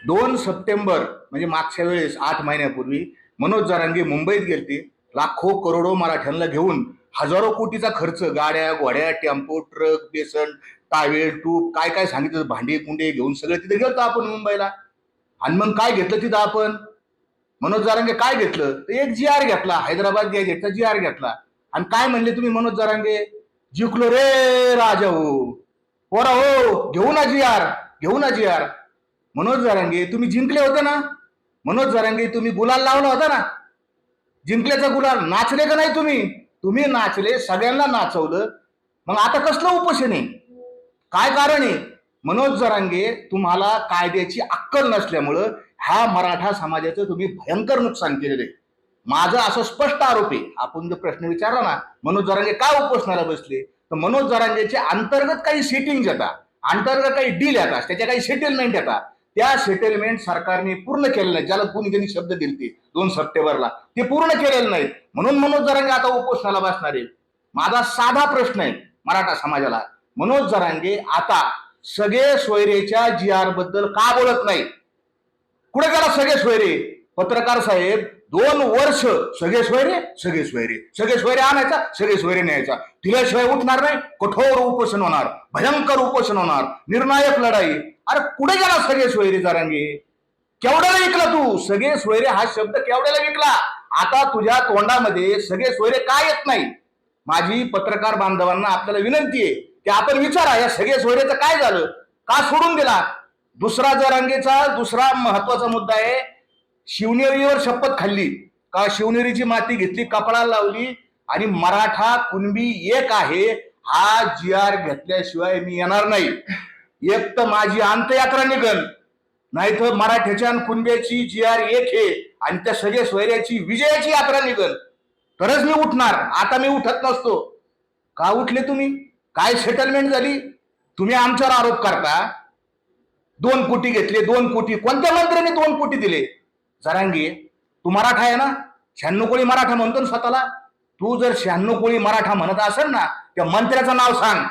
2 September म्हणजे मागच्या वेळेस 8 महिन्यापूर्वी मनोज जरांगे मुंबईत गेलते. लाखो करोडो मराठ्यांना घेऊन हजारो कोटीचा खर्च, गाड्या घोड्या टेम्पो ट्रक बेसन टावेल टूप काय काय सांगितलं, भांडी कुंडे घेऊन सगळं तिथे गेलतो आपण मुंबईला. आणि मग काय घेतलं तिथं आपण? मनोज जरांगे काय घेतलं? तर एक जी आर घेतला, हैदराबाद गॅजेटचा जी आर घेतला. आणि काय म्हणले तुम्ही मनोज जरांगे? जिंकलो रे राजा हो, पोरा हो, घेऊ ना जी आर, घेऊ ना जी आर. मनोज जरांगे तुम्ही जिंकले होते ना? मनोज जरांगे तुम्ही गुलाल लावला होता ना? जिंकल्याचा गुलाल नाचले का नाही तुम्ही? तुम्ही नाचले, सगळ्यांना नाचवलं. मग आता कसलं उपोषण आहे? काय कारण आहे? मनोज जरांगे तुम्हाला कायद्याची अक्कल नसल्यामुळं ह्या मराठा समाजाचं तुम्ही भयंकर नुकसान केलेलं आहे. माझा असं स्पष्ट आरोप आहे. आपण जो प्रश्न विचारला ना, मनोज जरांगे काय उपोषणाला बसले, तर मनोज जरांगेचे अंतर्गत काही सेटिंग येतात, अंतर्गत काही डील येतात, त्याच्या काही सेटलमेंट येतात. त्या सेटलमेंट सरकारने पूर्ण केलेलं नाही. ज्याला कोणी त्यांनी शब्द दिले 2 सप्टेंबरला, ते पूर्ण केलेलं नाही. म्हणून मनोज जरांगे आता उपोषणाला बसणार आहे. माझा साधा प्रश्न आहे मराठा समाजाला, मनोज जरांगे आता सगळे सोयरेच्या जी आर बद्दल का बोलत नाही? कुठे गेला सगळे सोयरे? पत्रकार साहेब 2 वर्ष सगळे सोयरे सगळे सोयरे सगळे सोयरे आणायचा, सगळे सोयरे न्यायचा. दिल्याशिवाय उठणार नाही, कठोर उपोषण होणार, भयंकर उपोषण होणार, निर्णायक लढाई. अरे कुठे गेला सगळे सोयरे जरांगे? केवढ्याला विकला तू? सगळे सोयरे हा शब्द केवढ्याला विकला? आता तुझ्या तोंडामध्ये सगळे सोयरे का येत नाही? माझी पत्रकार बांधवांना आपल्याला विनंती आहे की आपण विचारा, या सगळे सोयरेचं काय झालं, का सोडून दिला? दुसरा जरांगेचा दुसरा महत्वाचा मुद्दा आहे, शिवनेरीवर शपथ खाल्ली का? शिवनेरीची माती घेतली, कपडा लावली आणि मराठा कुणबी एक आहे हा जी आर घेतल्याशिवाय मी येणार नाही. एक तर माझी अंत्ययात्रा निघल, नाही तर मराठ्याच्या आणि कुणब्याची जी आर एक आहे आणि त्या सगळ्या सोयऱ्याची विजयाची यात्रा निघल, तरच मी उठणार. आता मी उठत नसतो. का उठले तुम्ही? काय सेटलमेंट झाली? तुम्ही आमच्यावर आरोप करता 2 कोटी घेतले, 2 कोटी. कोणत्या मंत्र्याने 2 कोटी दिले? जरांगे तू मराठा आहे ना? 96 कोळी मराठा म्हणतो ना स्वतःला. तू जर 96 कोळी मराठा म्हणत असेल ना, त्या मंत्र्याचं नाव सांग.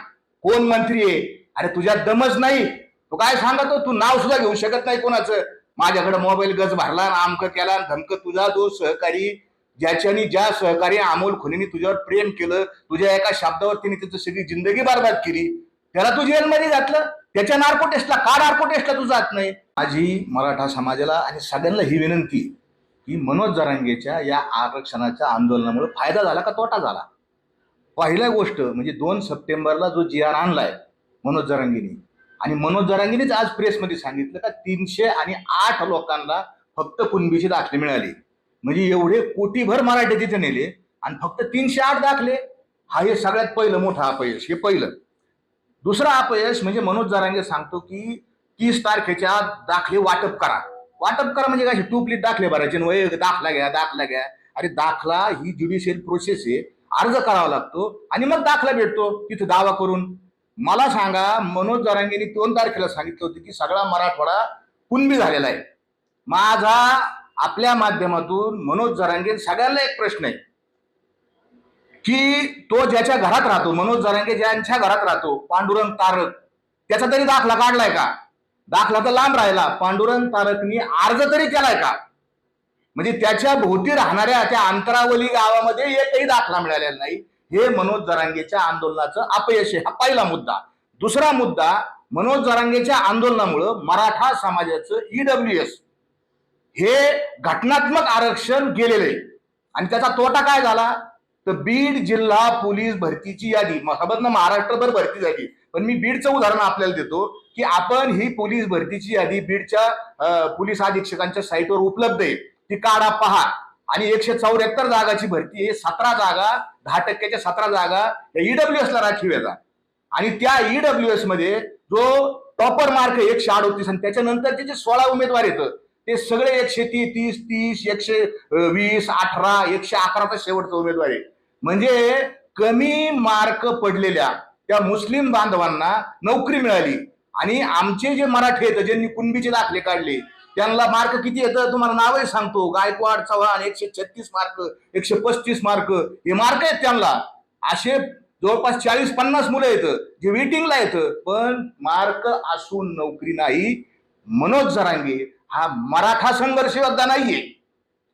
कोण मंत्री आहे? अरे तुझ्यात दमच नाही. तू काय सांगतो? तू नाव सुद्धा घेऊ शकत नाही कोणाचं. माझ्याकडे मोबाईल गज भरला, आमक केला, धमक. तुझा जो सहकारी, ज्याच्यानी ज्या सहकारी अमोल खुनेनी तुझ्यावर प्रेम केलं, तुझ्या एका शब्दावर त्यांनी त्याची सगळी जिंदगी बरबाद केली, त्याला तू जेलमध्ये घातलं. त्याच्या नार्को टेस्टला का नार्को टेस्टला तू जात नाही? माझी मराठा समाजाला आणि सगळ्यांना ही विनंती की मनोज जरांगेच्या या आरक्षणाच्या आंदोलनामुळे फायदा झाला का तोटा झाला? पहिल्या गोष्ट म्हणजे 2 सप्टेंबरला जो जी आर आणलाय मनोज जरांगेनी, आणि मनोज जरांगेनेच आज प्रेसमध्ये सांगितलं का 308 लोकांना फक्त कुणबीचे दाखले मिळाले. म्हणजे एवढे कोटीभर मराठे तिथे नेले आणि फक्त 308 दाखले. हा हे सगळ्यात पहिलं मोठं अपयश. हे पहिलं. दुसरं अपयश म्हणजे मनोज जरांगे सांगतो की 30 तारखेच्या दाखले वाटप करा. वाटप करा म्हणजे काय? टूपलीत दाखले भरायचे, वय दाखला घ्या, दाखला घ्या. अरे दाखला ही ज्युडिशियल प्रोसेस आहे, अर्ज करावा लागतो आणि मग दाखला भेटतो तिथे दावा करून. मला सांगा, मनोज जरांगेंनी 2 तारखेला सांगितलं होतं की सगळा मराठवाडा कुणबी झालेला आहे. माझा आपल्या माध्यमातून मनोज जरांगे सगळ्यांना एक प्रश्न आहे की तो ज्याच्या घरात राहतो, मनोज जरांगे ज्यांच्या घरात राहतो, पांडुरंग तारक, त्याचा तरी दाखला काढलाय का? दाखला तर लांब राहिला. पांडुरंग तारकनी अर्ज तरी केलाय का? म्हणजे त्याच्या भोवती राहणाऱ्या त्या अंतरावली गावामध्ये एकही दाखला मिळालेला नाही. हे मनोज जरांगेच्या आंदोलनाचं अपयश आहे. हा पहिला मुद्दा. दुसरा मुद्दा, मनोज जरांगेच्या आंदोलनामुळं मराठा समाजाचं ईडब्ल्यूएस हे घटनात्मक आरक्षण गेलेलं आहे. आणि त्याचा तोटा काय झाला? तर बीड जिल्हा पोलीस भरतीची यादी, महाराष्ट्रभर भरती झाली, पण मी बीडचं उदाहरण आपल्याला देतो की आपण ही पोलीस भरतीची यादी बीडच्या पोलीस अधीक्षकांच्या साईटवर उपलब्ध आहे, ती काढा, पहा. आणि 174 जागाची भरती आहे. 17 जागा, 10%च्या 17 जागा ईडब्ल्यूएस ला राखीव येतात. आणि त्या ईडब्ल्यूएस मध्ये जो टॉपर मार्क 138 आणि त्याच्यानंतरचे जे 16 उमेदवार येतं ते सगळे 130, 30, 120, 18, 111चा शेवटचा उमेदवार आहे. म्हणजे कमी मार्क पडलेल्या त्या मुस्लिम बांधवांना नोकरी मिळाली. आणि आमचे जे मराठी आहेत ज्यांनी कुणबीचे दाखले काढले त्यांना मार्क किती येतं तुम्हाला नावही सांगतो. गायकवाड, चव्हाण 136 मार्क, 135 मार्क, हे मार्क आहेत त्यांना. असे जवळपास 40-50 मुलं येतं जे वेटिंगला येतं, पण मार्क असून नोकरी नाही. मनोज जरांगे हा मराठा संघर्ष योद्धा नाहीये,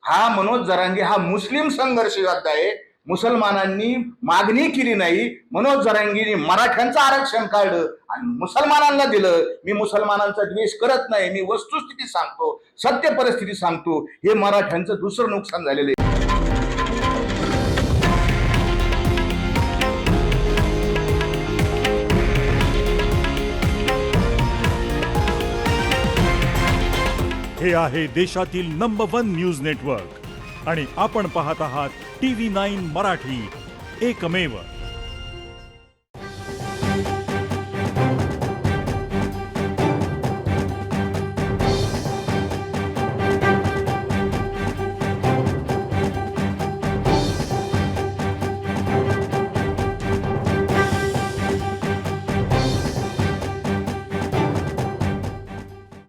हा मनोज जरांगे हा मुस्लिम संघर्ष योद्धा आहे. मुसलमानांनी मागणी केली नाही, मनोज जरांगेंनी मराठ्यांचं आरक्षण काढलं आणि मुसलमानांना दिलं. मी मुसलमानांचा द्वेष करत नाही, मी वस्तुस्थिती सांगतो, सत्य परिस्थिती सांगतो. हे मराठ्यांचं दुसरं नुकसान झालेलं आहे. हे आहे देशातील नंबर 1 न्यूज नेटवर्क आणि आपण पाहत आहात TV9 मराठी, एकमेव.